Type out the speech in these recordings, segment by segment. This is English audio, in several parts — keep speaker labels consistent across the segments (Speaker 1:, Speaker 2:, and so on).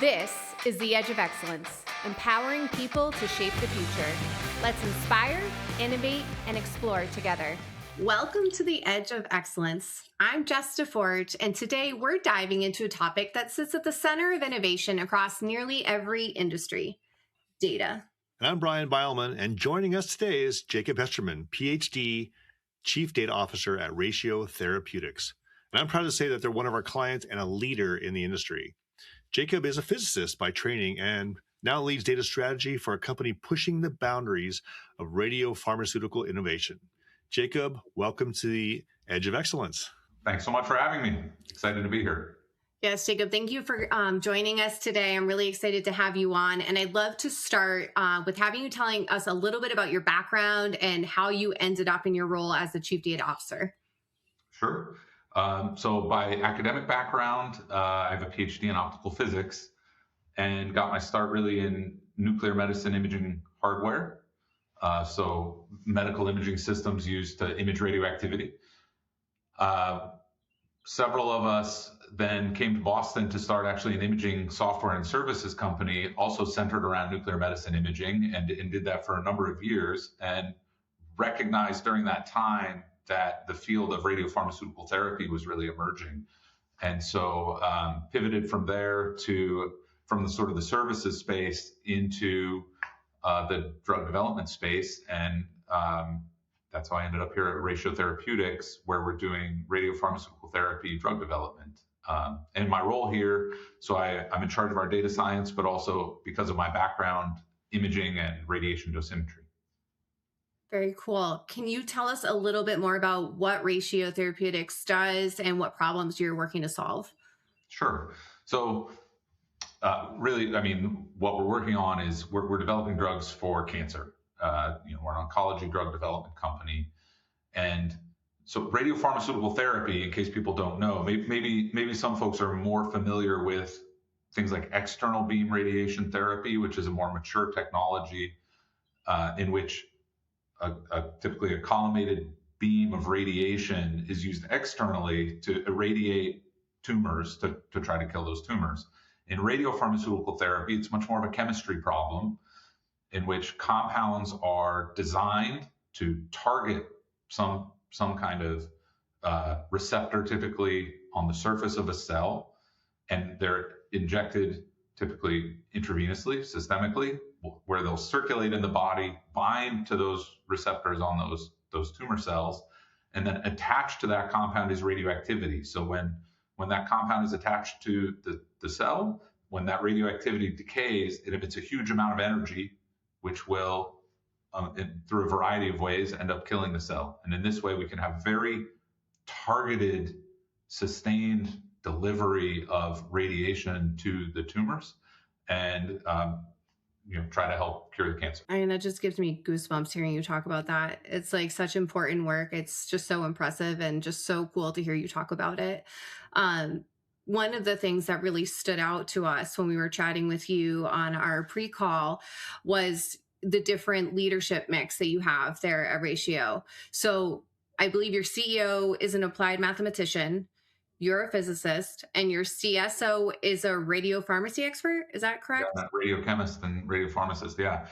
Speaker 1: This is the Edge of Excellence, empowering people to shape the future. Let's inspire, innovate, and explore together. Welcome to the Edge of Excellence. I'm Jess DeForge, and today we're diving into a topic that sits at the center of innovation across nearly every industry: data.
Speaker 2: And I'm Brian Beilman, and joining us today is Jacob Hesterman, Ph.D., Chief Data Officer at Ratio Therapeutics. And I'm proud to say that they're one of our clients and a leader in the industry. Jacob is a physicist by training and now leads data strategy for a company pushing the boundaries of radiopharmaceutical innovation. Jacob, welcome to the Edge of Excellence.
Speaker 3: Thanks so much for having me. Excited to be here.
Speaker 1: Yes, Jacob, thank you for joining us today. I'm really excited to have you on. And I'd love to start with having you telling us a little bit about your background and how you ended up in your role as the Chief Data Officer.
Speaker 3: Sure. So by academic background, I have a Ph.D. in optical physics and got my start really in nuclear medicine imaging hardware. So medical imaging systems used to image radioactivity. Several of us then came to Boston to start actually an imaging software and services company, also centered around nuclear medicine imaging, and did that for a number of years, and recognized during that time that the field of radiopharmaceutical therapy was really emerging. And so pivoted from there from the sort of the services space into the drug development space. And that's how I ended up here at Ratio Therapeutics, where we're doing radiopharmaceutical therapy drug development. And my role here, so I'm in charge of our data science, but also because of my background, imaging and radiation dosimetry.
Speaker 1: Very cool. Can you tell us a little bit more about what Ratio Therapeutics does and what problems you're working to solve?
Speaker 3: Sure. So really, what we're working on is we're developing drugs for cancer. We're an oncology drug development company. And so radiopharmaceutical therapy, in case people don't know, maybe some folks are more familiar with things like external beam radiation therapy, which is a more mature technology in which typically a collimated beam of radiation is used externally to irradiate tumors to try to kill those tumors. In radiopharmaceutical therapy, it's much more of a chemistry problem in which compounds are designed to target some kind of receptor, typically on the surface of a cell, and they're injected typically intravenously, systemically, where they'll circulate in the body, bind to those receptors on those tumor cells, and then attached to that compound is radioactivity. So when that compound is attached to the cell, when that radioactivity decays, it emits a huge amount of energy, which will, through a variety of ways, end up killing the cell. And in this way, we can have very targeted, sustained delivery of radiation to the tumors and try to help cure the cancer.
Speaker 1: I mean, that just gives me goosebumps hearing you talk about that. It's like such important work. It's just so impressive and just so cool to hear you talk about it. One of the things that really stood out to us when we were chatting with you on our pre-call was the different leadership mix that you have there at Ratio. So I believe your CEO is an applied mathematician, you're a physicist, and your CSO is a radiopharmacy expert. Is that correct?
Speaker 3: Yeah, radiochemist and radiopharmacist, yeah.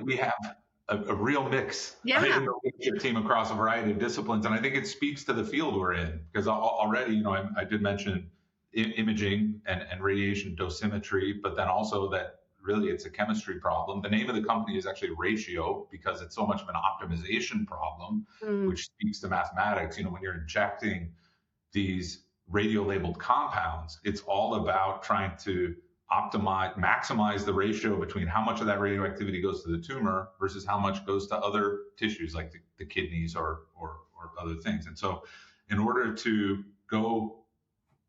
Speaker 3: We have a real mix in the leadership team across a variety of disciplines. And I think it speaks to the field we're in, because already, I did mention imaging and radiation dosimetry, but then also that really it's a chemistry problem. The name of the company is actually Ratio because it's so much of an optimization problem, which speaks to mathematics. When you're injecting these radio-labeled compounds, it's all about trying to maximize the ratio between how much of that radioactivity goes to the tumor versus how much goes to other tissues like the kidneys or other things. And so in order to go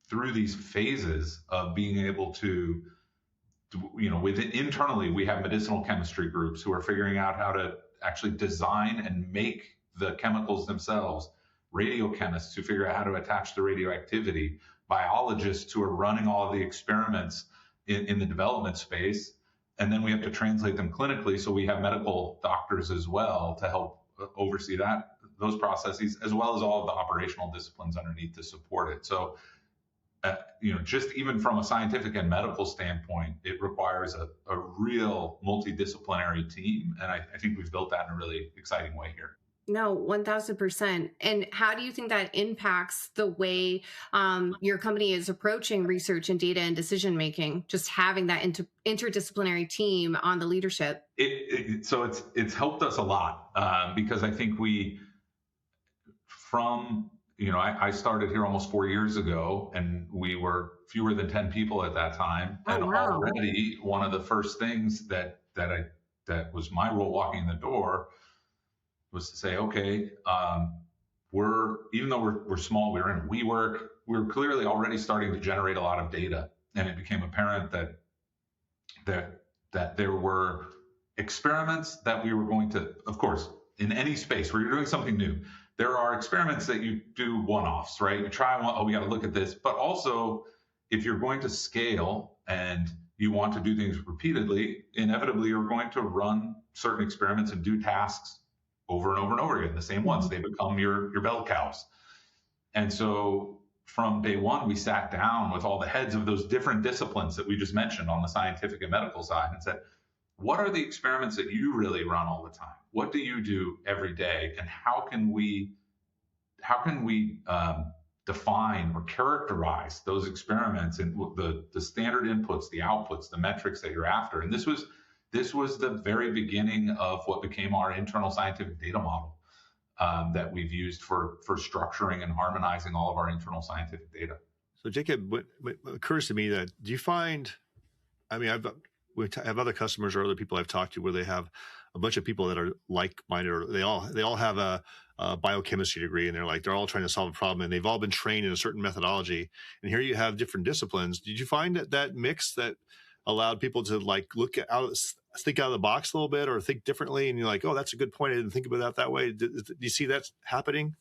Speaker 3: through these phases of being able to internally, we have medicinal chemistry groups who are figuring out how to actually design and make the chemicals themselves, radiochemists who figure out how to attach the radioactivity, biologists who are running all of the experiments in the development space, and then we have to translate them clinically. So we have medical doctors as well to help oversee those processes, as well as all of the operational disciplines underneath to support it. So just even from a scientific and medical standpoint, it requires a real multidisciplinary team. And I think we've built that in a really exciting way here.
Speaker 1: No, 1000%. And how do you think that impacts the way your company is approaching research and data and decision making? Just having that interdisciplinary team on the leadership.
Speaker 3: So it's helped us a lot because I think I started here almost 4 years ago, and we were fewer than 10 people at that time.
Speaker 1: Oh,
Speaker 3: And
Speaker 1: wow.
Speaker 3: already one of the first things that was my role walking in the door was to say, okay, even though we're small, we were in WeWork, we were clearly already starting to generate a lot of data, and it became apparent that there were experiments that we were going to, of course, in any space where you're doing something new, there are experiments that you do one-offs, right? You try one, we got to look at this, but also if you're going to scale and you want to do things repeatedly, inevitably you're going to run certain experiments and do tasks over and over and over again, the same ones. They become your bell cows. And so from day one, we sat down with all the heads of those different disciplines that we just mentioned on the scientific and medical side and said, what are the experiments that you really run all the time? What do you do every day? And how can we define or characterize those experiments and the standard inputs, the outputs, the metrics that you're after? And this was the very beginning of what became our internal scientific data model that we've used for structuring and harmonizing all of our internal scientific data.
Speaker 2: So Jacob, what occurs to me that do you find, I mean, we have other customers or other people I've talked to where they have a bunch of people that are like-minded, or they all have a biochemistry degree, and they're all trying to solve a problem, and they've all been trained in a certain methodology. And here you have different disciplines. Did you find that mix that allowed people to think out of the box a little bit or think differently? And you're like, oh, that's a good point. I didn't think about that way. Do you see that happening?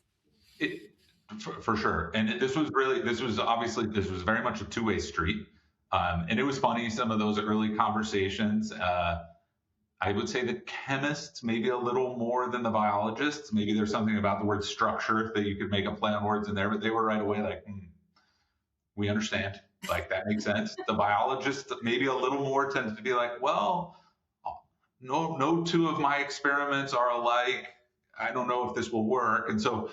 Speaker 3: For sure. And this was very much a two-way street. And it was funny, some of those early conversations, I would say the chemists maybe a little more than the biologists. Maybe there's something about the word structure that you could make a play on words in there, but they were right away like, we understand. Like, that makes sense. The biologists maybe a little more tended to be like, well, no two of my experiments are alike. I don't know if this will work. And so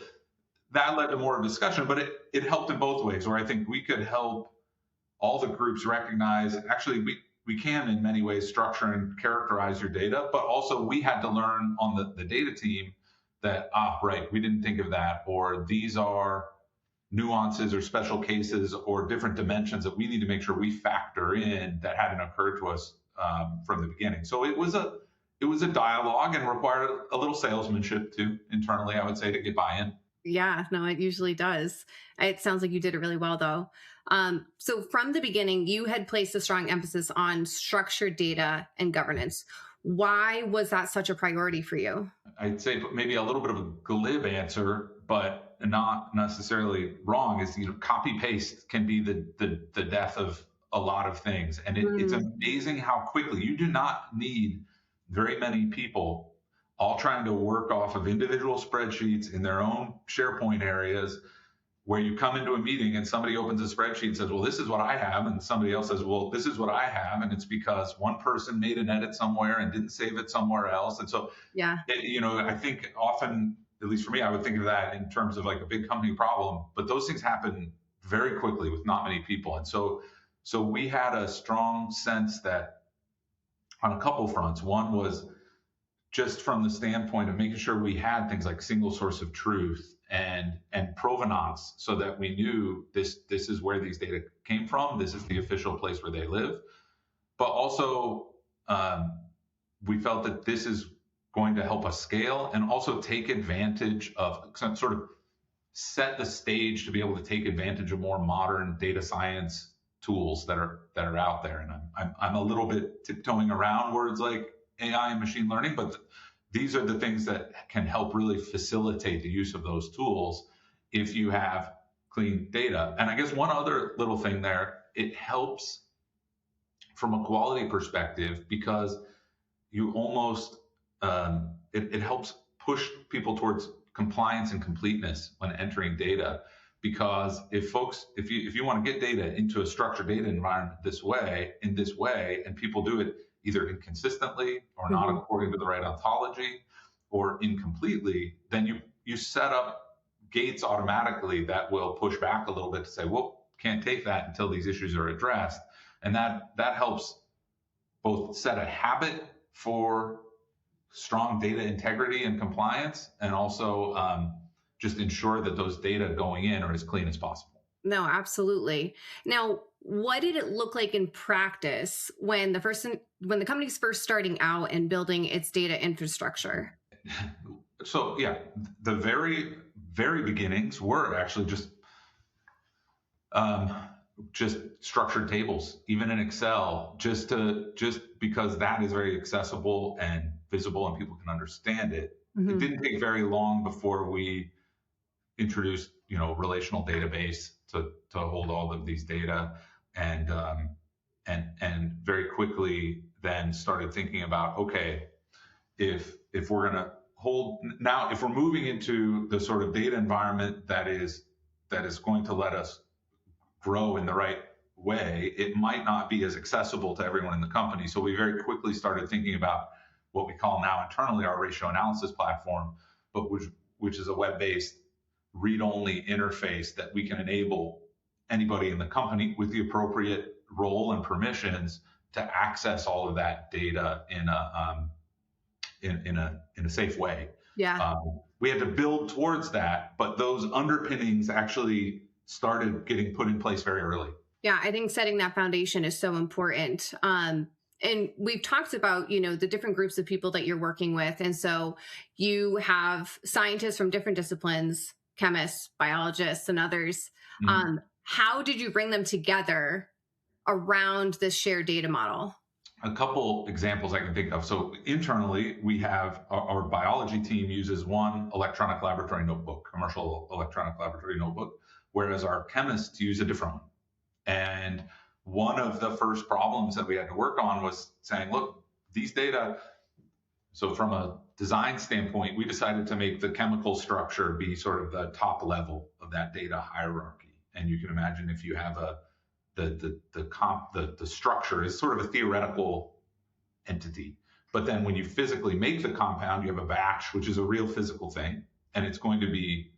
Speaker 3: that led to more of a discussion, but it helped in both ways, where I think we could help all the groups recognize, actually, we can in many ways structure and characterize your data, but also we had to learn on the data team that, right, we didn't think of that, or these are nuances or special cases or different dimensions that we need to make sure we factor in that hadn't occurred to us from the beginning. So it was a dialogue and required a little salesmanship too, internally, I would say, to get buy-in.
Speaker 1: Yeah, no, it usually does. It sounds like you did it really well, though. So from the beginning, you had placed a strong emphasis on structured data and governance. Why was that such a priority for you?
Speaker 3: I'd say maybe a little bit of a glib answer, but not necessarily wrong, is copy paste can be the death of a lot of things. And it's amazing how quickly, you do not need very many people all trying to work off of individual spreadsheets in their own SharePoint areas, where you come into a meeting and somebody opens a spreadsheet and says, well, this is what I have. And somebody else says, well, this is what I have. And it's because one person made an edit somewhere and didn't save it somewhere else. And so,
Speaker 1: yeah,
Speaker 3: I think often, at least for me, I would think of that in terms of like a big company problem, but those things happen very quickly with not many people. And so we had a strong sense that on a couple fronts. One was just from the standpoint of making sure we had things like single source of truth and provenance, so that we knew this is where these data came from, this is the official place where they live. But also, we felt that this is going to help us scale and also take advantage of, sort of set the stage to be able to take advantage of more modern data science tools that are out there. And I'm a little bit tiptoeing around words like AI and machine learning, but these are the things that can help really facilitate the use of those tools if you have clean data. And I guess one other little thing there, it helps from a quality perspective, because you almost, it helps push people towards compliance and completeness when entering data, because if you want to get data into a structured data environment in this way, and people do it either inconsistently or not
Speaker 1: Mhm.
Speaker 3: according to the right ontology or incompletely, then you set up gates automatically that will push back a little bit to say, well, can't take that until these issues are addressed. And that helps both set a habit for strong data integrity and compliance, and also just ensure that those data going in are as clean as possible.
Speaker 1: No, absolutely. Now, what did it look like in practice when the company's first starting out and building its data infrastructure?
Speaker 3: So yeah, the very, very beginnings were actually um, just structured tables, even in Excel, just because that is very accessible and visible and people can understand it. It
Speaker 1: Mhm.
Speaker 3: didn't take very long before we introduced, relational database to hold all of these data, and and very quickly then started thinking about, okay, if we're going to if we're moving into the sort of data environment that is going to let us grow in the right way, it might not be as accessible to everyone in the company. So we very quickly started thinking about what we call now internally our ratio analysis platform, but which is a web-based read-only interface that we can enable anybody in the company with the appropriate role and permissions to access all of that data in a safe way.
Speaker 1: Yeah.
Speaker 3: We had to build towards that, but those underpinnings actually started getting put in place very early.
Speaker 1: Yeah, I think setting that foundation is so important. And we've talked about, the different groups of people that you're working with. And so you have scientists from different disciplines, chemists, biologists, and others.
Speaker 3: Mhm.
Speaker 1: How did you bring them together around this shared data model?
Speaker 3: A couple examples I can think of. So internally, we have our biology team uses one electronic laboratory notebook, commercial electronic laboratory notebook, whereas our chemists use a different one. And one of the first problems that we had to work on was saying, look, these data. So from a design standpoint, we decided to make the chemical structure be sort of the top level of that data hierarchy. And you can imagine if you have the structure is sort of a theoretical entity. But then when you physically make the compound, you have a batch, which is a real physical thing, and it's going to be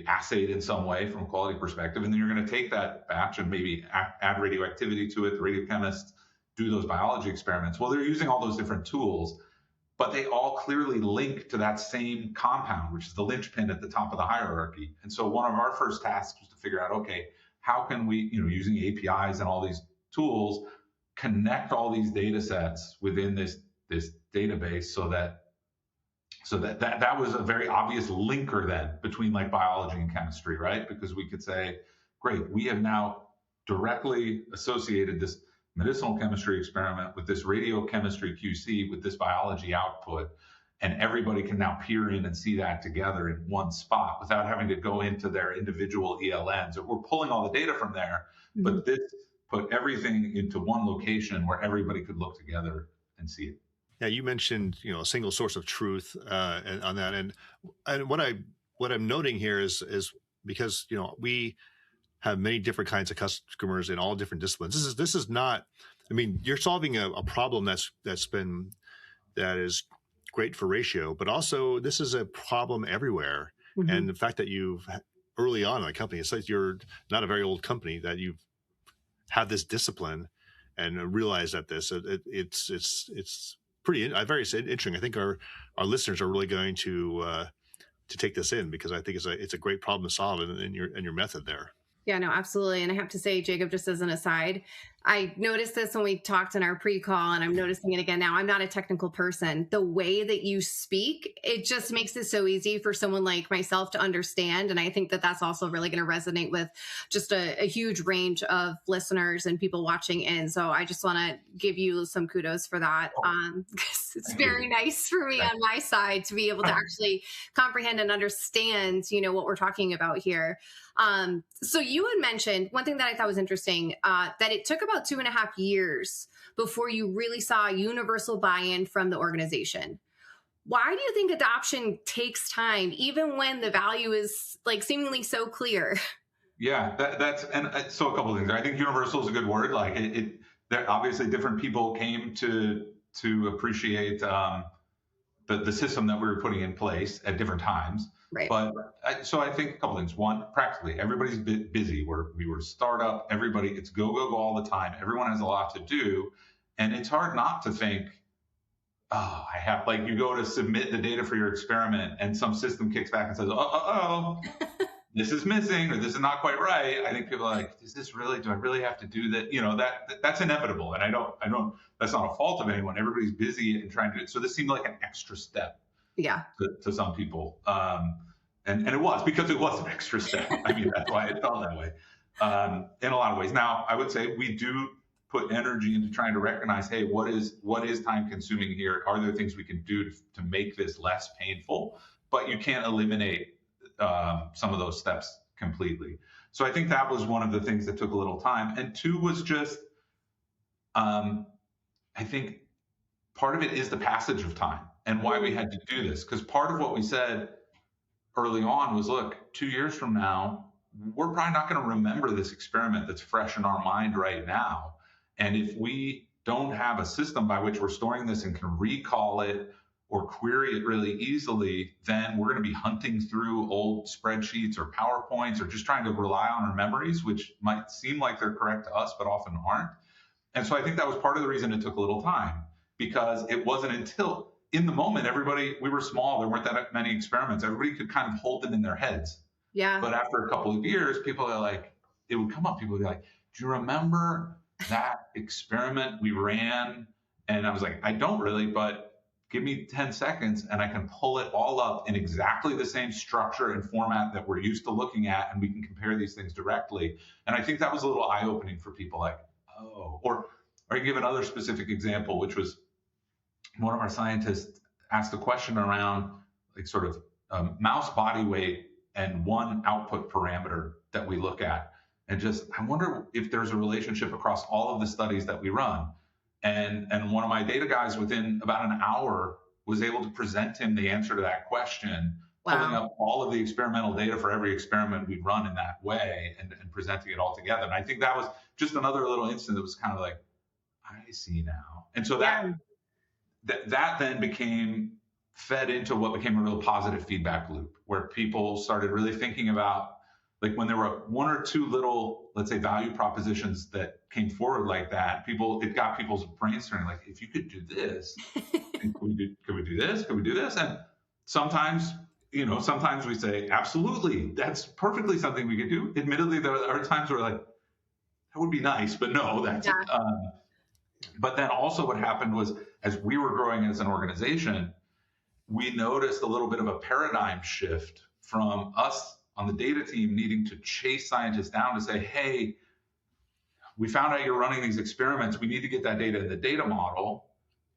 Speaker 3: assayed in some way from a quality perspective. And then you're going to take that batch and maybe add radioactivity to it. The radiochemists do those biology experiments. Well, they're using all those different tools, but they all clearly link to that same compound, which is the linchpin at the top of the hierarchy. And so one of our first tasks was to figure out, okay, how can we, using APIs and all these tools, connect all these data sets within this database so that was a very obvious linker then between like biology and chemistry, right? Because we could say, great, we have now directly associated this medicinal chemistry experiment with this radiochemistry QC with this biology output, and everybody can now peer in and see that together in one spot without having to go into their individual ELNs. We're pulling all the data from there,
Speaker 1: Mhm.
Speaker 3: but this put everything into one location where everybody could look together and see it.
Speaker 2: Yeah, you mentioned a single source of truth on that, and what I'm noting here is because we have many different kinds of customers in all different disciplines. This is not. I mean, you're solving a problem that is great for Ratio, but also this is a problem everywhere. And
Speaker 1: Mhm.
Speaker 2: the fact that you've early on in the company, it's like you're not a very old company, that you've had this discipline and realize that it's pretty very interesting. I think our listeners are really going to take this in, because I think it's a great problem to solve in your method there.
Speaker 1: Yeah, no, absolutely. And I have to say, Jacob, just as an aside, I noticed this when we talked in our pre-call, and I'm noticing it again now. I'm not a technical person. The way that you speak, it just makes it so easy for someone like myself to understand. And I think that that's also really going to resonate with just a huge range of listeners and people watching in. So I just want to give you some kudos for that. 'Cause it's
Speaker 3: Thank you.
Speaker 1: very nice for me on my side to be able to actually comprehend and understand, what we're talking about here. So you had mentioned one thing that I thought was interesting, that it took about 2.5 years before you really saw universal buy-in from the organization. Why do you think adoption takes time, even when the value is like seemingly so clear?
Speaker 3: Yeah, that's and so a couple of things. I think universal is a good word. Like there obviously different people came to appreciate the system that we were putting in place at different times.
Speaker 1: Right.
Speaker 3: But so I think a couple things. One, practically, everybody's busy. We were startup. Everybody, it's go go go all the time. Everyone has a lot to do, and it's hard not to think, oh, I have, like, you go to submit the data for your experiment, and some system kicks back and says, oh, this is missing, or this is not quite right. I think people are like, is this really, do I really have to do that? That's inevitable. And I don't, that's not a fault of anyone. Everybody's busy and trying to do it. So this seemed like an extra step
Speaker 1: Yeah.
Speaker 3: to some people. And it was, because it was an extra step. I mean, that's why it felt that way in a lot of ways. Now, I would say we do put energy into trying to recognize, hey, what is time consuming here? Are there things we can do to make this less painful? But you can't eliminate some of those steps completely. So I think that was one of the things that took a little time. And two was just, I think part of it is the passage of time and why we had to do this. Because part of what we said early on was, look, 2 years from now, we're probably not going to remember this experiment that's fresh in our mind right now. And if we don't have a system by which we're storing this and can recall it or query it really easily, then we're going to be hunting through old spreadsheets or PowerPoints or just trying to rely on our memories, which might seem like they're correct to us, but often aren't. And so I think that was part of the reason it took a little time, because it wasn't until in the moment, we were small, there weren't that many experiments. Everybody could kind of hold them in their heads.
Speaker 1: Yeah.
Speaker 3: But after a couple of years, people are like, it would come up, people would be like, do you remember that experiment we ran? And I was like, I don't really, but give me 10 seconds and I can pull it all up in exactly the same structure and format that we're used to looking at, and we can compare these things directly. And I think that was a little eye-opening for people, like, oh, or I give another specific example, which was one of our scientists asked a question around like sort of mouse body weight and one output parameter that we look at. And just, I wonder if there's a relationship across all of the studies that we run. And one of my data guys within about an hour was able to present him the answer to that question, pulling up all of the experimental data for every experiment we'd run in that way and presenting it all together. And I think that was just another little instance that was kind of like, I see now. And so that then fed into what became a real positive feedback loop, where people started really thinking about, like, when there were one or two little, let's say, value propositions that came forward like that, it got people's brains turning, like, if you could do this, could we do this? Could we do this? And sometimes we say, absolutely, that's perfectly something we could do. Admittedly, there are times where like, that would be nice, but no, that's, but then also what happened was, as we were growing as an organization, we noticed a little bit of a paradigm shift from us on the data team needing to chase scientists down to say, hey, we found out you're running these experiments. We need to get that data in the data model,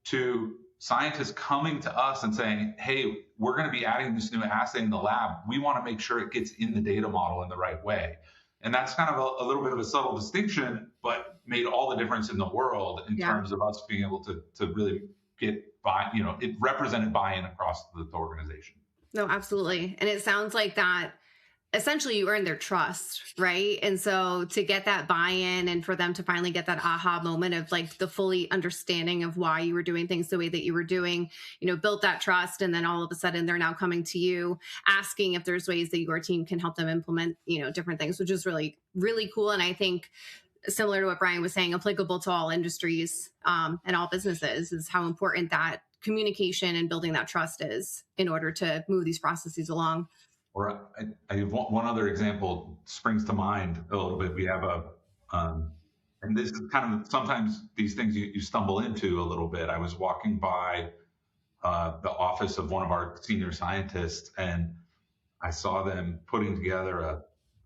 Speaker 3: to scientists coming to us and saying, hey, we're going to be adding this new assay in the lab. We want to make sure it gets in the data model in the right way. And that's kind of a little bit of a subtle distinction, but made all the difference in the world in terms of us being able to really get it represented buy-in across the organization.
Speaker 1: No, absolutely. And it sounds like that essentially you earn their trust, right? And so to get that buy-in and for them to finally get that aha moment of like the fully understanding of why you were doing things the way that you were doing, built that trust. And then all of a sudden they're now coming to you asking if there's ways that your team can help them implement, different things, which is really, really cool. And I think similar to what Brian was saying, applicable to all industries and all businesses, is how important that communication and building that trust is in order to move these processes along.
Speaker 3: Or I have one other example springs to mind a little bit. We have and this is kind of sometimes these things you stumble into a little bit. I was walking by the office of one of our senior scientists, and I saw them putting together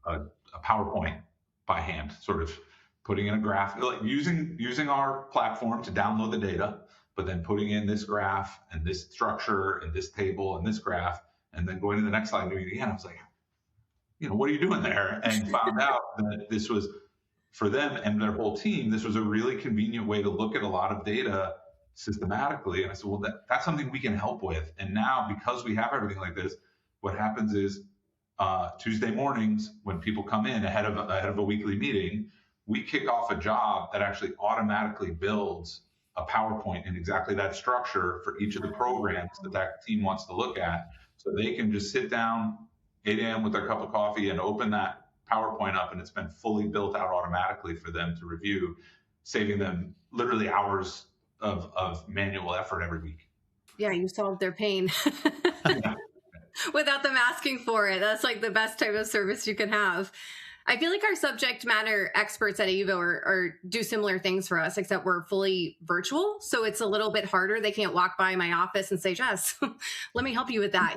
Speaker 3: a PowerPoint by hand, sort of putting in a graph, like using our platform to download the data, but then putting in this graph and this structure and this table and this graph, and then going to the next slide and doing it again. I was like, what are you doing there? And found out that this was, for them and their whole team, this was a really convenient way to look at a lot of data systematically. And I said, well, that's something we can help with. And now, because we have everything like this, what happens is Tuesday mornings, when people come in ahead of a weekly meeting, we kick off a job that actually automatically builds a PowerPoint in exactly that structure for each of the programs that team wants to look at. So they can just sit down 8 a.m. with their cup of coffee and open that PowerPoint up, and it's been fully built out automatically for them to review, saving them literally hours of manual effort every week.
Speaker 1: Yeah, you solved their pain without them asking for it. That's like the best type of service you can have. I feel like our subject matter experts at Evo do similar things for us, except we're fully virtual. So it's a little bit harder. They can't walk by my office and say, Jess, let me help you with that,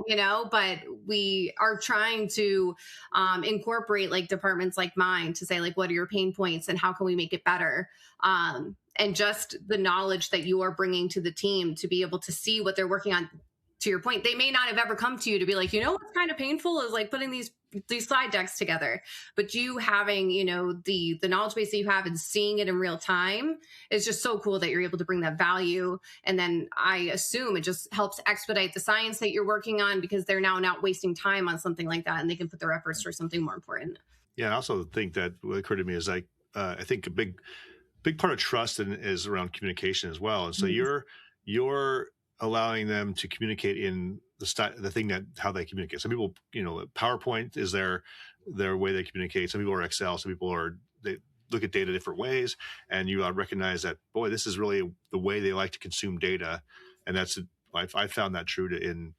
Speaker 1: but we are trying to incorporate like departments like mine to say, like, what are your pain points and how can we make it better? And just the knowledge that you are bringing to the team to be able to see what they're working on. To your point, they may not have ever come to you to be like, what's kind of painful is like putting these slide decks together. But you having, the knowledge base that you have and seeing it in real time is just so cool that you're able to bring that value. And then I assume it just helps expedite the science that you're working on, because they're now not wasting time on something like that and they can put their efforts for something more important.
Speaker 2: Yeah, I also think that what occurred to me is like, I think a big part of trust is around communication as well. And so you're allowing them to communicate in the thing that how they communicate. Some people, PowerPoint is their way they communicate. Some people are Excel. Some people they look at data different ways, and you recognize that, boy, this is really the way they like to consume data. And I found that true in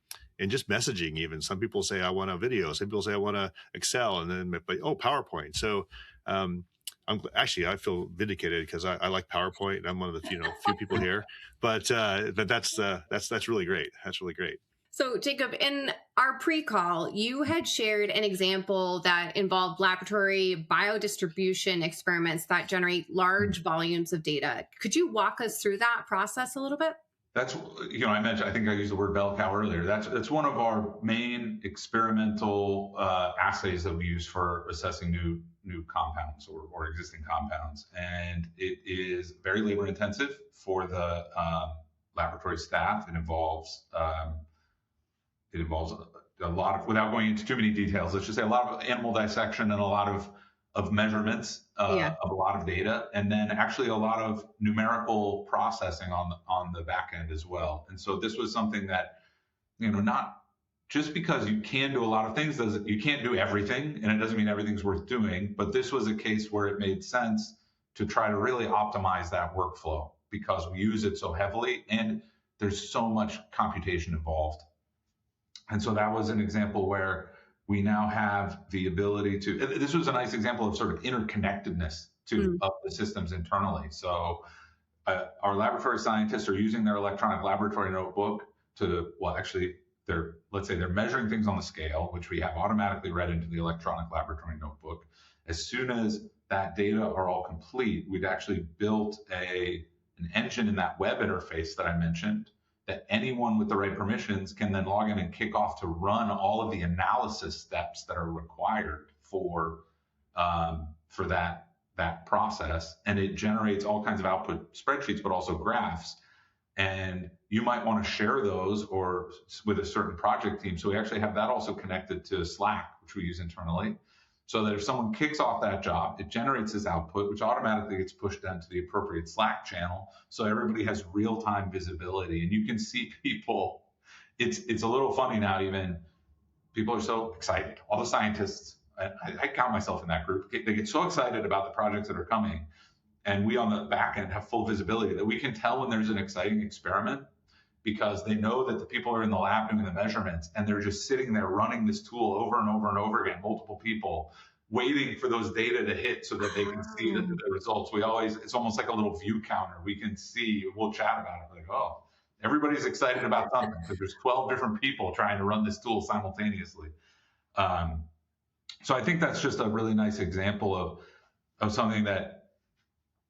Speaker 2: just messaging. Even some people say I want a video. Some people say I want a Excel, and then PowerPoint. So I feel vindicated because I like PowerPoint, and I'm one of the few people here. But that's really great. That's really great.
Speaker 1: So, Jacob, in our pre-call, you had shared an example that involved laboratory biodistribution experiments that generate large volumes of data. Could you walk us through that process a little bit?
Speaker 3: That's, I think I used the word bell cow earlier. That's one of our main experimental assays that we use for assessing new compounds or existing compounds. And it is very labor intensive for the laboratory staff. It involves a lot of, without going into too many details, let's just say a lot of animal dissection and a lot of measurements of a lot of data, and then actually a lot of numerical processing on the back end as well. And so this was something that, not just because you can do a lot of things, you can't do everything, and it doesn't mean everything's worth doing, but this was a case where it made sense to try to really optimize that workflow because we use it so heavily and there's so much computation involved. And so that was an example where we now have the ability to, this was a nice example of sort of interconnectedness of the systems internally. So our laboratory scientists are using their electronic laboratory notebook let's say they're measuring things on the scale, which we have automatically read into the electronic laboratory notebook. As soon as that data are all complete, we'd actually built an engine in that web interface that I mentioned that anyone with the right permissions can then log in and kick off to run all of the analysis steps that are required for that process. And it generates all kinds of output spreadsheets, but also graphs. And you might want to share those or with a certain project team. So we actually have that also connected to Slack, which we use internally, so that if someone kicks off that job, it generates this output, which automatically gets pushed down to the appropriate Slack channel. So everybody has real-time visibility, and you can see people. It's a little funny now, even people are so excited. All the scientists, I count myself in that group, they get so excited about the projects that are coming. And we on the back end have full visibility that we can tell when there's an exciting experiment, because they know that the people are in the lab doing the measurements and they're just sitting there running this tool over and over and over again, multiple people waiting for those data to hit so that they can see the results. It's almost like a little view counter. We can see, we'll chat about it. Like, oh, everybody's excited about something because there's 12 different people trying to run this tool simultaneously. So I think that's just a really nice example of something that,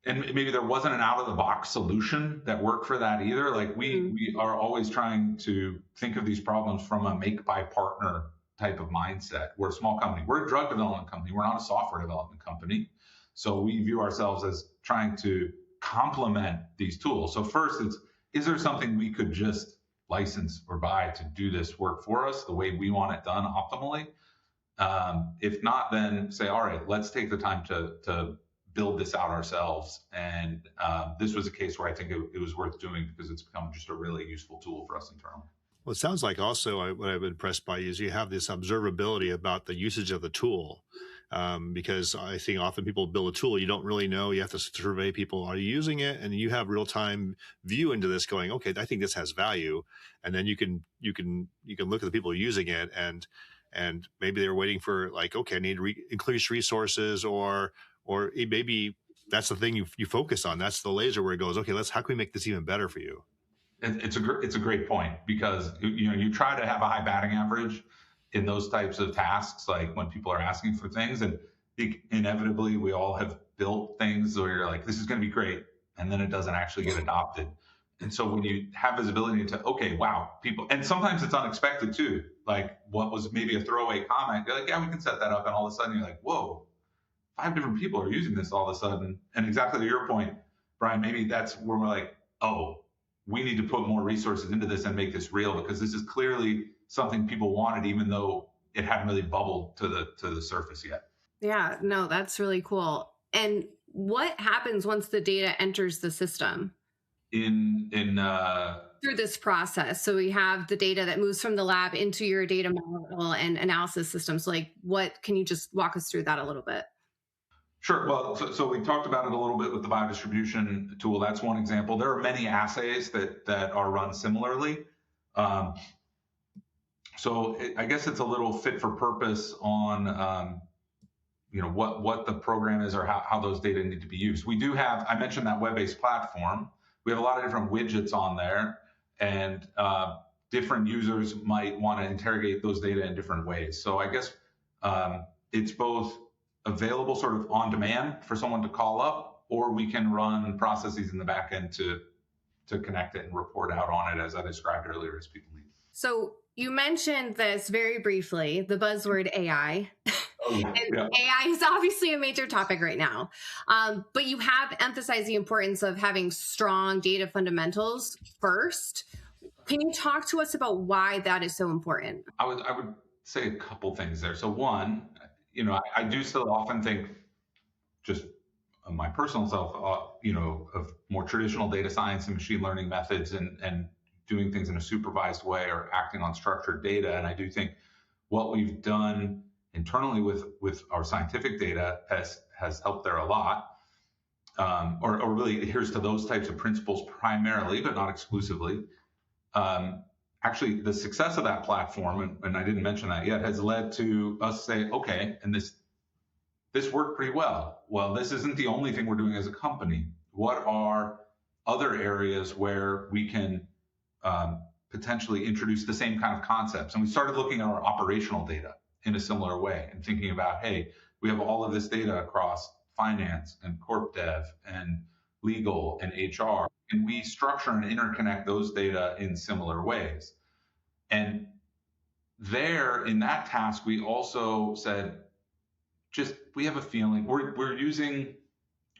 Speaker 3: and maybe there wasn't an out-of-the-box solution that worked for that either. Like we are always trying to think of these problems from a make-by-partner type of mindset. We're a small company. We're a drug development company. We're not a software development company. So we view ourselves as trying to complement these tools. So first, is there something we could just license or buy to do this work for us the way we want it done optimally? If not, then say, all right, let's take the time to build this out ourselves. And this was a case where I think it was worth doing because it's become just a really useful tool for us internally.
Speaker 2: Well, it sounds like also what I've been impressed by is you have this observability about the usage of the tool. Because I think often people build a tool, you don't really know, you have to survey people, are you using it? And you have real time view into this going, okay, I think this has value. And then you can look at the people using it and maybe they're waiting for like, okay, I need increased resources or maybe that's the thing you focus on. That's the laser where it goes, okay, how can we make this even better for you?
Speaker 3: It's a great point because you try to have a high batting average in those types of tasks, like when people are asking for things, and inevitably we all have built things where you're like, this is going to be great, and then it doesn't actually get adopted. And so when you have visibility into, okay, wow, people, and sometimes it's unexpected too, like what was maybe a throwaway comment, you're like, yeah, we can set that up, and all of a sudden you're like, whoa, 5 different people are using this all of a sudden. And exactly to your point, Brian, maybe that's where we're like, oh, we need to put more resources into this and make this real because this is clearly something people wanted, even though it hadn't really bubbled to the surface yet.
Speaker 1: Yeah, no, that's really cool. And what happens once the data enters the system? Through this process. So we have the data that moves from the lab into your data model and analysis systems. Like, what can you just walk us through that a little bit?
Speaker 3: Sure. Well, so we talked about it a little bit with the biodistribution tool. That's one example. There are many assays that are run similarly. So I guess it's a little fit for purpose on what the program is or how those data need to be used. We do have, I mentioned that web-based platform. We have a lot of different widgets on there, and different users might want to interrogate those data in different ways. So I guess it's both available sort of on demand for someone to call up, or we can run processes in the back end to connect it and report out on it as I described earlier as people need.
Speaker 1: So you mentioned this very briefly, the buzzword AI.
Speaker 3: Oh, yeah.
Speaker 1: AI is obviously a major topic right now, but you have emphasized the importance of having strong data fundamentals first. Can you talk to us about why that is so important?
Speaker 3: I would say a couple things there. So one, I do still often think, just my personal self, of more traditional data science and machine learning methods and doing things in a supervised way or acting on structured data. And I do think what we've done internally with our scientific data has helped there a lot, or really adheres to those types of principles primarily, but not exclusively. Actually, the success of that platform, and I didn't mention that yet, has led to us say, okay, and this worked pretty well. Well, this isn't the only thing we're doing as a company. What are other areas where we can potentially introduce the same kind of concepts? And we started looking at our operational data in a similar way and thinking about, hey, we have all of this data across finance and corp dev and legal and HR, and we structure and interconnect those data in similar ways. And there, in that task, we also said, we have a feeling we're using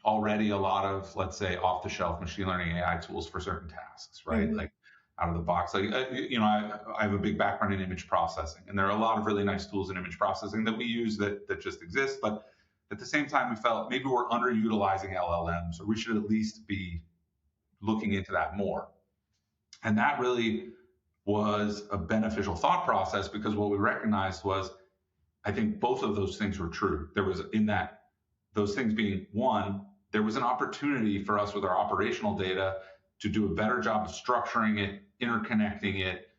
Speaker 3: already a lot of, let's say, off-the-shelf machine learning AI tools for certain tasks, right? Mm-hmm. Like out of the box. Like, I have a big background in image processing, and there are a lot of really nice tools in image processing that we use that just exist. But at the same time, we felt maybe we're underutilizing LLMs, or we should at least be looking into that more. And that really was a beneficial thought process, because what we recognized was, I think both of those things were true. There was those things being, one, there was an opportunity for us with our operational data to do a better job of structuring it, interconnecting it,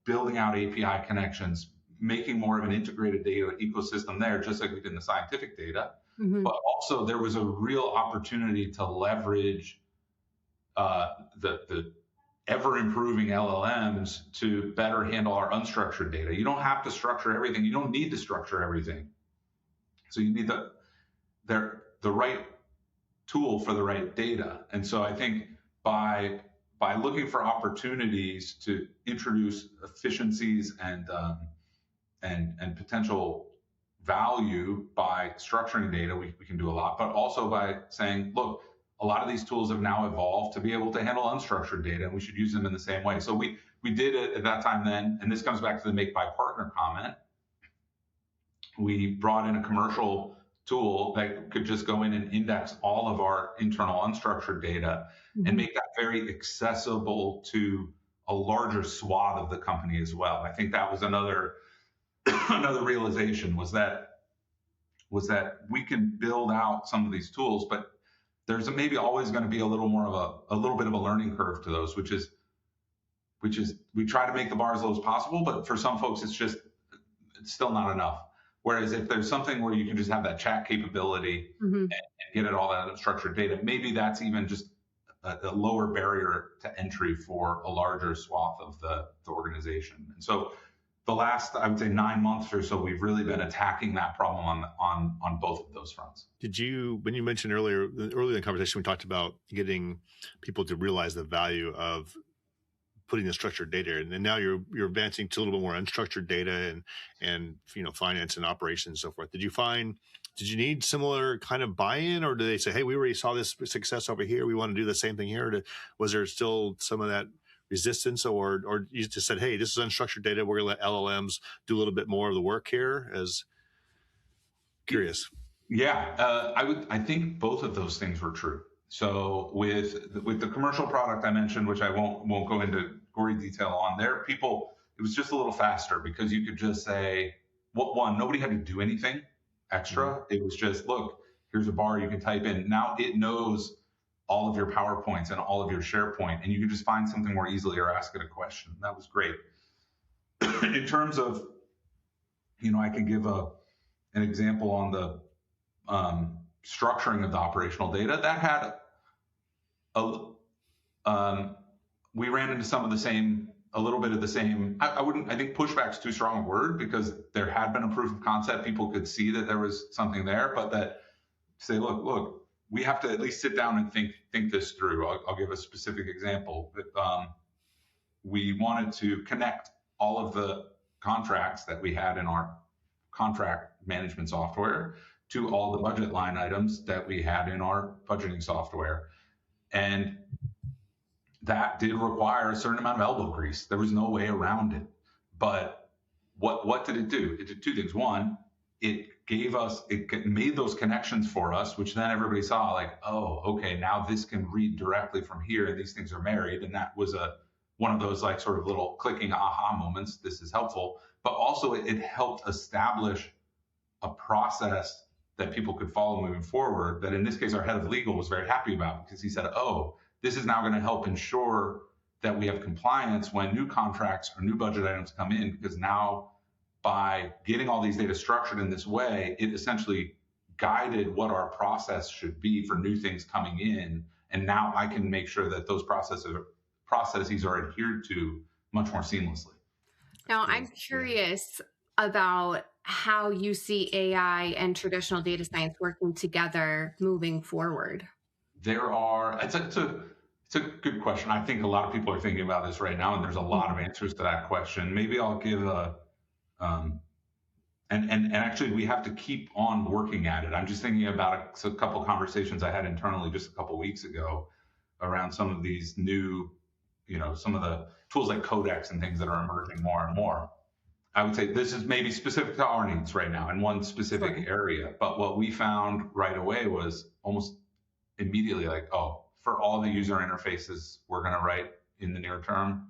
Speaker 3: building out API connections, making more of an integrated data ecosystem there, just like we did in the scientific data. Mm-hmm. But also there was a real opportunity to leverage the ever-improving LLMs to better handle our unstructured data. You don't have to structure everything. You don't need to structure everything. So you need the right tool for the right data. And so I think by looking for opportunities to introduce efficiencies and potential value by structuring data, we can do a lot. But also by saying, look, a lot of these tools have now evolved to be able to handle unstructured data, and we should use them in the same way. So we did it at that time then, and this comes back to the make by partner comment. We brought in a commercial tool that could just go in and index all of our internal unstructured data and make that very accessible to a larger swath of the company as well. I think that was another realization was that we can build out some of these tools, but there's maybe always going to be a little bit of a learning curve to those, which is we try to make the bar as low as possible, but for some folks it's still not enough. Whereas if there's something where you can just have that chat capability and get at all that unstructured data, maybe that's even just a lower barrier to entry for a larger swath of the organization. And so the last, I would say, 9 months or so, we've really been attacking that problem on both of those fronts.
Speaker 2: Did you, when you mentioned earlier in the conversation, we talked about getting people to realize the value of putting the structured data in, and now you're advancing to a little bit more unstructured data and finance and operations and so forth. Did you need similar kind of buy-in, or do they say, hey, we already saw this success over here, we want to do the same thing here? Was there still some of that resistance, or you just said, hey, this is unstructured data, we're going to let LLMs do a little bit more of the work here? As curious.
Speaker 3: Yeah, I think both of those things were true. So with the commercial product I mentioned, which I won't go into gory detail on, there, people, it was just a little faster because you could just say, nobody had to do anything extra. It was just, look, here's a bar you can type in. Now it knows all of your PowerPoints and all of your SharePoint, and you can just find something more easily or ask it a question. That was great. In terms of, I could give an example on the structuring of the operational data that had we ran into a little bit of the same. I think pushback's too strong a word, because there had been a proof of concept. People could see that there was something there, but that say, look, we have to at least sit down and think this through. I'll give a specific example. We wanted to connect all of the contracts that we had in our contract management software to all the budget line items that we had in our budgeting software. And that did require a certain amount of elbow grease. There was no way around it. But what did it do? It did two things. one, it made those connections for us, which then everybody saw, like, oh, okay, now this can read directly from here, and these things are married. And that was one of those like sort of little clicking aha moments. This is helpful. But also it helped establish a process that people could follow moving forward, that in this case our head of legal was very happy about, because he said, oh, this is now going to help ensure that we have compliance when new contracts or new budget items come in, because now by getting all these data structured in this way, it essentially guided what our process should be for new things coming in. And now I can make sure that those processes are adhered to much more seamlessly.
Speaker 1: Now, I'm curious about how you see AI and traditional data science working together moving forward.
Speaker 3: It's a good question. I think a lot of people are thinking about this right now, and there's a lot of answers to that question. Maybe I'll give and actually we have to keep on working at it. I'm just thinking about a couple conversations I had internally just a couple weeks ago around some of these new, some of the tools like Codex and things that are emerging more and more. I would say this is maybe specific to our needs right now in one specific area. But what we found right away was almost immediately like, oh, for all the user interfaces we're going to write in the near term,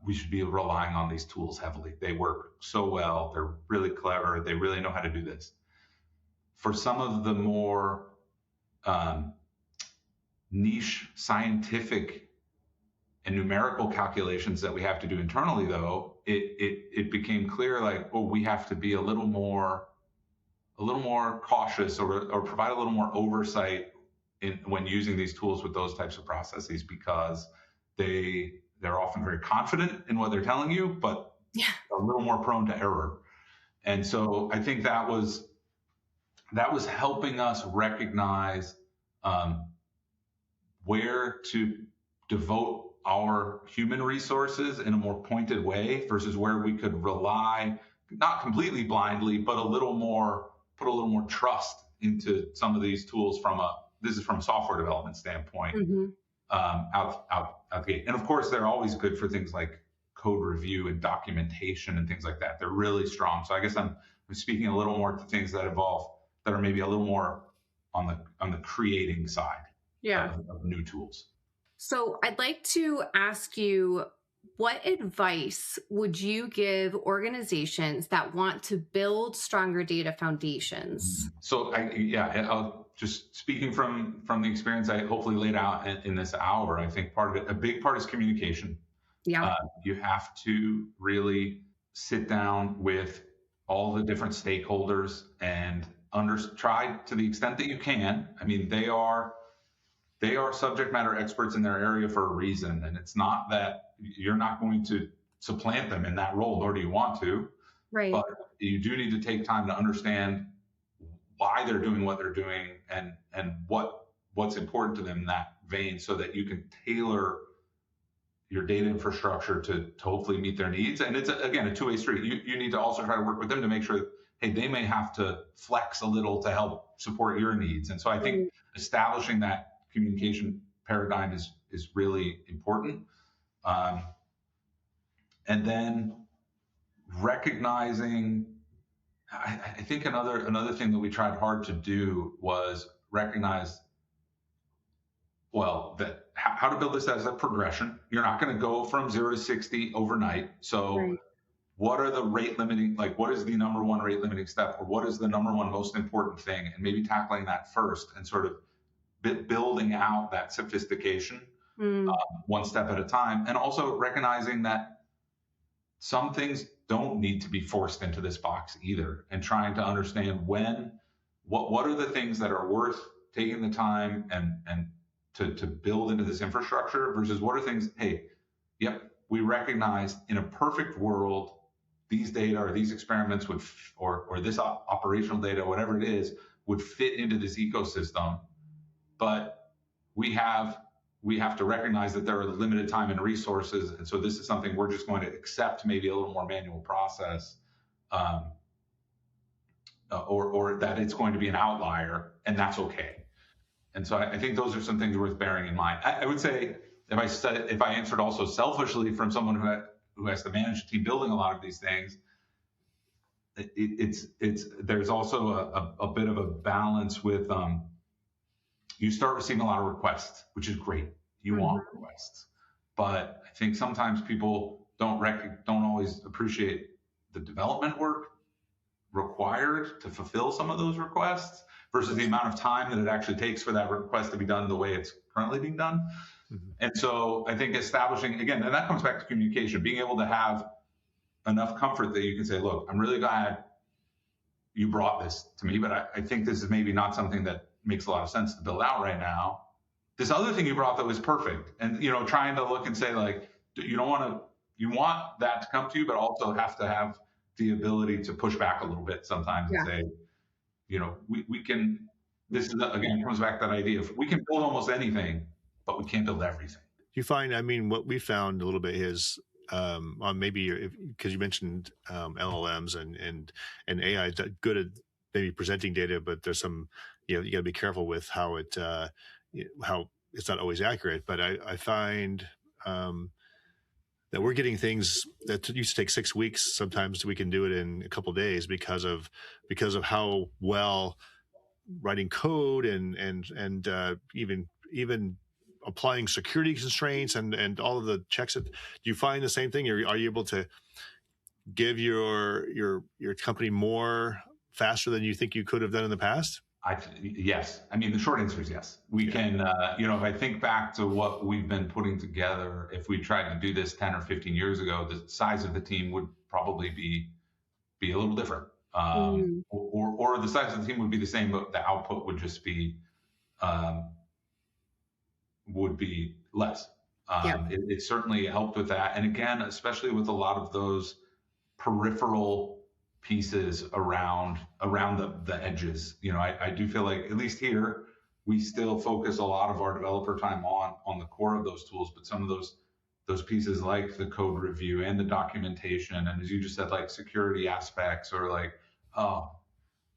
Speaker 3: we should be relying on these tools heavily. They work so well. They're really clever. They really know how to do this. For some of the more niche scientific and numerical calculations that we have to do internally, though, it became clear, like, well, we have to be a little more cautious or provide a little more oversight when using these tools with those types of processes, because they're often very confident in what they're telling you, but a little more prone to error. And so I think that was helping us recognize where to devote our human resources in a more pointed way versus where we could rely, not completely blindly, but put a little more trust into some of these tools from a this is from a software development standpoint,
Speaker 1: Mm-hmm.
Speaker 3: out the gate. And of course, they're always good for things like code review and documentation and things like that. They're really strong. So I guess I'm speaking a little more to things that are maybe a little more on the creating side
Speaker 1: Yeah.
Speaker 3: of new tools.
Speaker 1: So I'd like to ask you, what advice would you give organizations that want to build stronger data foundations?
Speaker 3: So I'll just speaking from the experience I hopefully laid out in this hour. I think part of it, a big part, is communication.
Speaker 1: Yeah.
Speaker 3: You have to really sit down with all the different stakeholders and try to the extent that you can. I mean, they are subject matter experts in their area for a reason, and it's not that you're not going to supplant them in that role, nor do you want to.
Speaker 1: Right.
Speaker 3: But you do need to take time to understand why they're doing what they're doing and what's important to them in that vein, so that you can tailor your data infrastructure to hopefully meet their needs. And it's, again, a two-way street. You need to also try to work with them to make sure, hey, they may have to flex a little to help support your needs. And so I think establishing that communication paradigm is really important. And then recognizing, I think another thing that we tried hard to do was recognize, well, that how to build this as a progression. You're not going to go from 0 to 60 overnight. So what are the rate limiting, like what is the number one rate limiting step, or what is the number one most important thing, and maybe tackling that first and sort of building out that sophistication one step at a time. And also recognizing that some things don't need to be forced into this box either, and trying to understand what are the things that are worth taking the time and to build into this infrastructure, versus what are things, hey, yep, we recognize in a perfect world, these data or these experiments would, or this operational data, whatever it is, would fit into this ecosystem. But we have to recognize that there are limited time and resources. And so this is something we're just going to accept, maybe a little more manual process, or that it's going to be an outlier, and that's okay. And so I think those are some things worth bearing in mind. I would say, if I answered also selfishly from someone who has to manage a team building a lot of these things, there's also a bit of a balance with, you start receiving a lot of requests, which is great. You want requests, but I think sometimes people don't always appreciate the development work required to fulfill some of those requests versus the amount of time that it actually takes for that request to be done the way it's currently being done. And so I think establishing, again, and that comes back to communication, being able to have enough comfort that you can say, look, I'm really glad you brought this to me, but I think this is maybe not something that makes a lot of sense to build out right now. This other thing you brought that was perfect. And, trying to look and say, like, you want that to come to you, but also have to have the ability to push back a little bit sometimes and say, we can, this is, again, comes back to that idea of we can build almost anything, but we can't build everything.
Speaker 2: You find, what we found a little bit is, on maybe, because you mentioned LLMs and AI is good at maybe presenting data, but there's some, you got to be careful with how it's not always accurate. But I find that we're getting things that used to take 6 weeks. Sometimes we can do it in a couple of days because of how well writing code and even applying security constraints and all of the checks. Do you find the same thing? Are you able to give your company more faster than you think you could have done in the past?
Speaker 3: Yes. The short answer is yes. We can, if I think back to what we've been putting together, if we tried to do this 10 or 15 years ago, the size of the team would probably be a little different. Or the size of the team would be the same, but the output would just be, less. It certainly helped with that. And again, especially with a lot of those peripheral pieces around the edges. I do feel like, at least here, we still focus a lot of our developer time on the core of those tools, but some of those pieces like the code review and the documentation, and as you just said, like security aspects, or like, oh,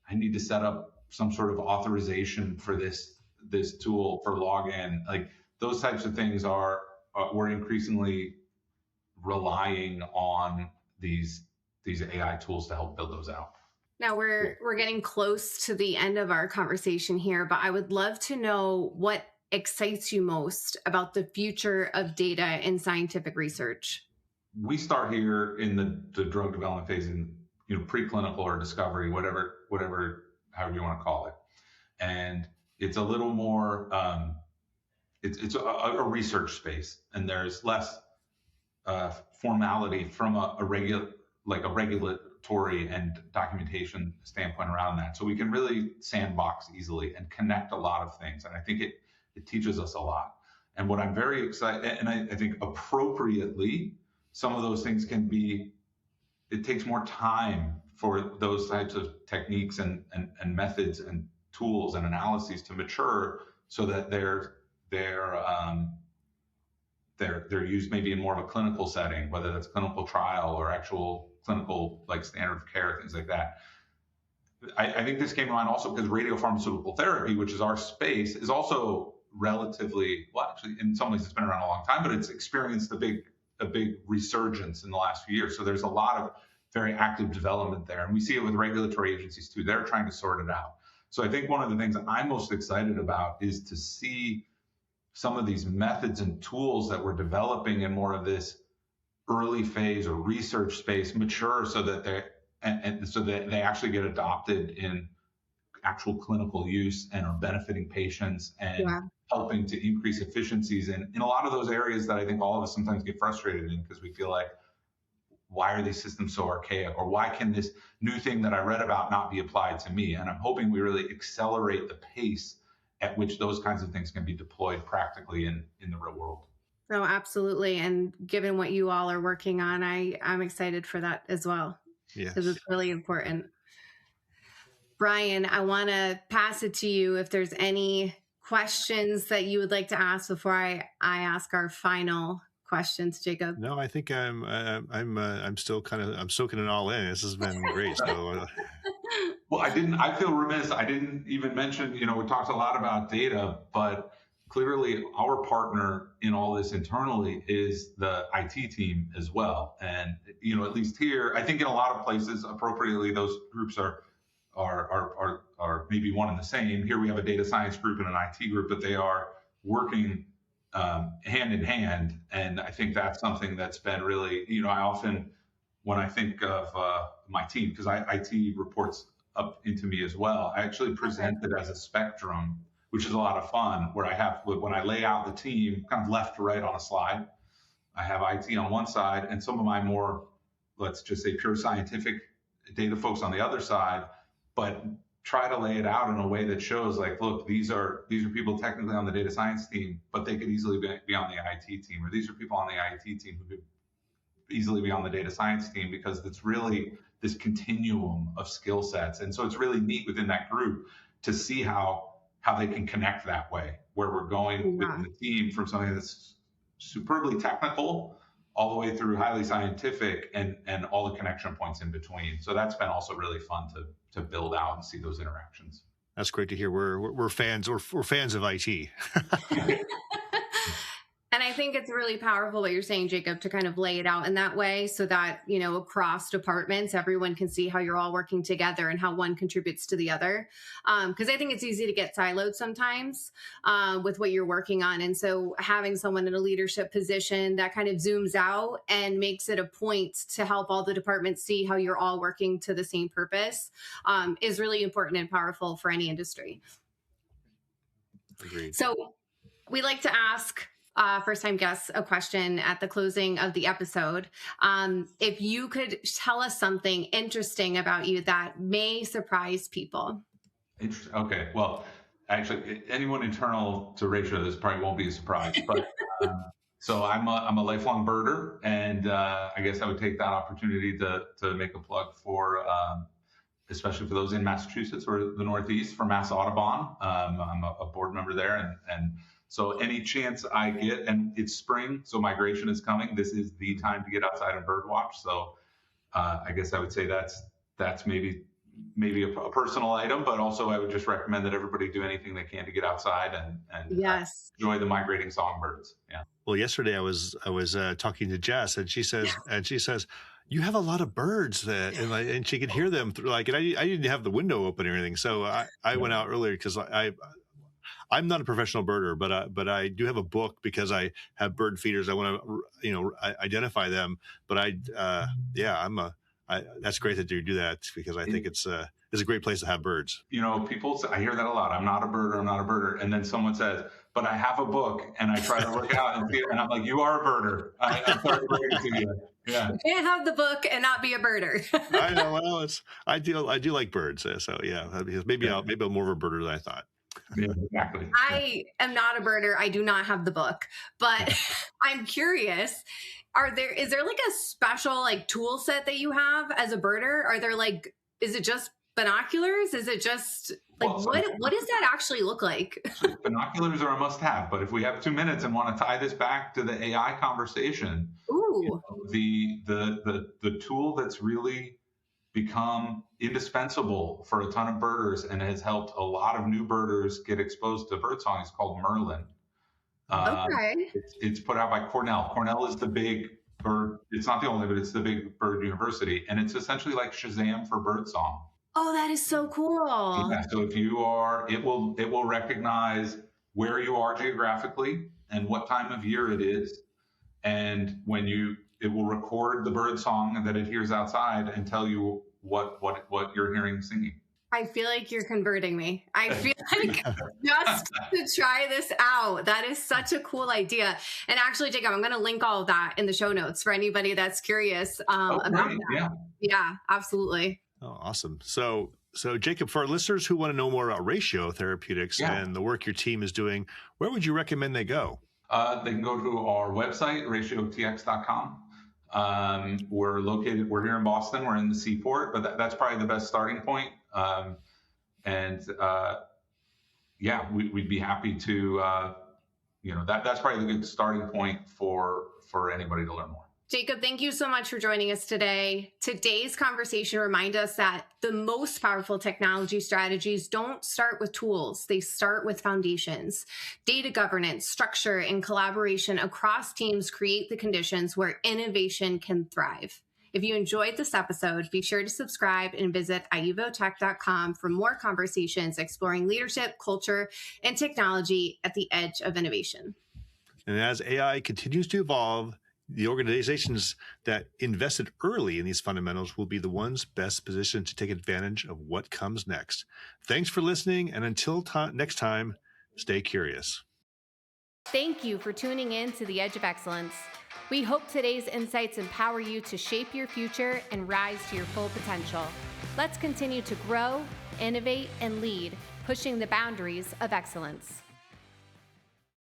Speaker 3: I need to set up some sort of authorization for this this tool for login, like those types of things we're increasingly relying on these AI tools to help build those out.
Speaker 1: Now we're getting close to the end of our conversation here, but I would love to know what excites you most about the future of data in scientific research.
Speaker 3: We start here in the drug development phase in preclinical or discovery, whatever however you want to call it, and it's a little more it's a research space, and there's less formality from a regulatory and documentation standpoint around that. So we can really sandbox easily and connect a lot of things. And I think it teaches us a lot. And what I'm very excited, and I think appropriately, some of those things it takes more time for those types of techniques and methods and tools and analyses to mature so that they're used maybe in more of a clinical setting, whether that's clinical trial or actual clinical like standard of care, things like that. I think this came to mind also because radiopharmaceutical therapy, which is our space, is also relatively, well, actually in some ways it's been around a long time, but it's experienced a big resurgence in the last few years. So there's a lot of very active development there. And we see it with regulatory agencies too. They're trying to sort it out. So I think one of the things I'm most excited about is to see some of these methods and tools that we're developing in more of this early phase or research space mature so that they actually get adopted in actual clinical use and are benefiting patients and helping to increase efficiencies in a lot of those areas that I think all of us sometimes get frustrated in because we feel like, why are these systems so archaic? Or why can this new thing that I read about not be applied to me? And I'm hoping we really accelerate the pace at which those kinds of things can be deployed practically in the real world.
Speaker 1: Oh, absolutely. And given what you all are working on, I'm excited for that as well.
Speaker 2: Yes.
Speaker 1: Because it's really important. Brian, I want to pass it to you if there's any questions that you would like to ask before I ask our final questions, Jacob.
Speaker 2: No, I think I'm still I'm soaking it all in. This has been great. So
Speaker 3: well, I feel remiss. I didn't even mention, we talked a lot about data, but clearly our partner in all this internally is the IT team as well. And, at least here, I think in a lot of places, appropriately, those groups are maybe one and the same. Here we have a data science group and an IT group, but they are working hand in hand. And I think that's something that's been really, I often, when I think of my team, because IT reports up into me as well, I actually present it as a spectrum, which is a lot of fun, where when I lay out the team kind of left to right on a slide, I have IT on one side and some of my more, let's just say, pure scientific data folks on the other side, but try to lay it out in a way that shows like, look, these are people technically on the data science team, but they could easily be on the IT team, or these are people on the IT team who could easily be on the data science team, because it's really this continuum of skill sets. And so it's really neat within that group to see how they can connect that way, where we're going within the team from something that's superbly technical all the way through highly scientific and all the connection points in between. So that's been also really fun to build out and see those interactions.
Speaker 2: That's great to hear. We're fans. We're fans of IT.
Speaker 1: And I think it's really powerful what you're saying, Jacob, to kind of lay it out in that way so that, across departments, everyone can see how you're all working together and how one contributes to the other. Because I think it's easy to get siloed sometimes with what you're working on. And so having someone in a leadership position that kind of zooms out and makes it a point to help all the departments see how you're all working to the same purpose is really important and powerful for any industry.
Speaker 2: Agreed.
Speaker 1: So we like to ask first-time guests a question at the closing of the episode. If you could tell us something interesting about you that may surprise people.
Speaker 3: Interesting. Okay. Well, actually, anyone internal to Ratio, this probably won't be a surprise. But so I'm a lifelong birder, and I guess I would take that opportunity to make a plug for, especially for those in Massachusetts or the Northeast, for Mass Audubon. I'm a board member there, and so any chance I get, and it's spring, so migration is coming. This is the time to get outside and bird watch. So I guess I would say that's maybe maybe a personal item, but also I would just recommend that everybody do anything they can to get outside and
Speaker 1: Yes.
Speaker 3: enjoy the migrating songbirds. Yeah.
Speaker 2: Well, yesterday I was talking to Jess, and she says, "You have a lot of birds," and she could hear them through, like, and I didn't have the window open or anything, so I went out earlier because I'm not a professional birder, but I do have a book because I have bird feeders. I want to identify them, but that's great that you do that, because I think it's a great place to have birds.
Speaker 3: People say, I hear that a lot. I'm not a birder. I'm not a birder. And then someone says, but I have a book, and I try to look out and see it, and I'm like, you are a birder. I'm sorry to break it to you. Yeah.
Speaker 1: You can't have the book and not be a birder.
Speaker 2: I know. Well, I do like birds, so yeah. Maybe I'm more of a birder than I thought.
Speaker 3: Yeah, exactly.
Speaker 1: I am not a birder. I do not have the book, but I'm curious. Is there like a special like tool set that you have as a birder? Is it just binoculars? Is it just like, what does that actually look like?
Speaker 3: Binoculars are a must-have, but if we have 2 minutes and want to tie this back to the AI conversation,
Speaker 1: Ooh.
Speaker 3: The tool that's really become indispensable for a ton of birders and has helped a lot of new birders get exposed to birdsong is called Merlin.
Speaker 1: Okay.
Speaker 3: It's put out by Cornell. Cornell is the big bird. It's not the only, but it's the big bird university, and it's essentially like Shazam for birdsong.
Speaker 1: Oh, that is so cool.
Speaker 3: Yeah. So if you are, it will recognize where you are geographically and what time of year it is, and it will record the bird song that it hears outside and tell you what you're hearing singing.
Speaker 1: I feel like you're converting me. I feel like just to try this out. That is such a cool idea. And actually, Jacob, I'm going to link all of that in the show notes for anybody that's curious about that. Yeah, absolutely.
Speaker 2: Oh, awesome. So Jacob, for our listeners who want to know more about Ratio Therapeutics and the work your team is doing, where would you recommend they go?
Speaker 3: They can go to our website, ratiotx.com. We're here in Boston. We're in the Seaport, but that's probably the best starting point. We'd be happy to, that's probably the good starting point for anybody to learn more.
Speaker 1: Jacob, thank you so much for joining us today. Today's conversation reminds us that the most powerful technology strategies don't start with tools. They start with foundations. Data governance, structure, and collaboration across teams create the conditions where innovation can thrive. If you enjoyed this episode, be sure to subscribe and visit iuvotech.com for more conversations exploring leadership, culture, and technology at the edge of innovation.
Speaker 2: And as AI continues to evolve, the organizations that invested early in these fundamentals will be the ones best positioned to take advantage of what comes next. Thanks for listening, and until next time, stay curious.
Speaker 1: Thank you for tuning in to The Edge of Excellence. We hope today's insights empower you to shape your future and rise to your full potential. Let's continue to grow, innovate, and lead, pushing the boundaries of excellence.